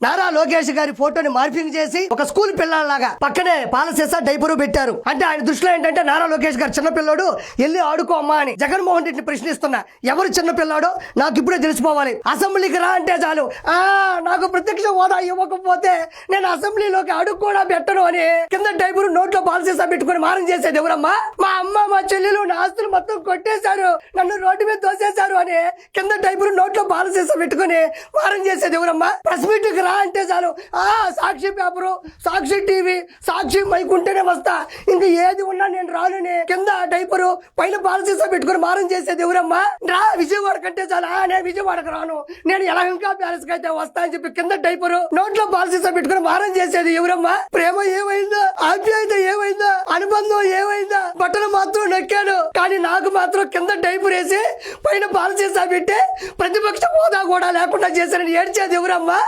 నారా లోకేష్ గారి ఫోటోని మార్పింగ్ చేసి ఒక స్కూల్ పిల్లలాగా పక్కనే పాలసీసా డైపరు పెట్టారు. అంటే ఆయన దృష్టిలో ఏంటంటే నారా లోకేష్ గారు చిన్నపిల్లాడు, వెళ్ళి ఆడుకో అమ్మా అని. జగన్మోహన్ రెడ్డిని ప్రశ్నిస్తున్నా, ఎవరు చిన్నపిల్లాడో నాకు ఇప్పుడే తెలిసిపోవాలి. అసెంబ్లీకి రా అంటే చాలు, నాకు ప్రత్యక్ష హోదా ఇవ్వకపోతే నేను అసెంబ్లీలోకి అడుగు కూడా పెట్టను అని కింద డైపరు నోట్లో పాలసీసా పెట్టుకుని మారం చేసేది ఎవరమ్మా? మా అమ్మ మా చెల్లెలు నా ఆస్తులు మొత్తం కొట్టేశారు, నన్ను రోడ్డు మీద తోసేశారు అని కింద డైపరు నోట్లో పాలసీసా పెట్టుకుని మారం చేసేది ఎవరమ్మా? ప్రెస్ మీట్ అంటే చాలు, సాక్షి పేపరు, సాక్షి టీవీ, సాక్షి మైక్ ఉంటేనే వస్తా, ఇంకా ఏది ఉన్నా నేను రానని కింద డైపరు పైన పాలసీసా పెట్టుకుని మారం చేసేది ఎవరమ్మా? రా విజయవాడ కంటే చాలు, నేను విజయవాడకు రాను, నేను ఎలహంకా ప్యాలెస్ కి అయితే వస్తా అని చెప్పి కింద డైపరు నోట్లో పాలసీసా పెట్టుకుని మారం చేసేది ఎవరమ్మా? ప్రేమ ఏమైందో, ఆప్యాయత ఏమైందో, అనుబంధం ఏమైందో, బట్టలు మాత్రం నొక్కాను, కానీ నాకు మాత్రం కింద డైపర్ వేసి పైన పాలసీసా పెట్టి ప్రతిపక్ష హోదా కూడా లేకుండా చేశారని ఏడ్చేది ఎవరమ్మా?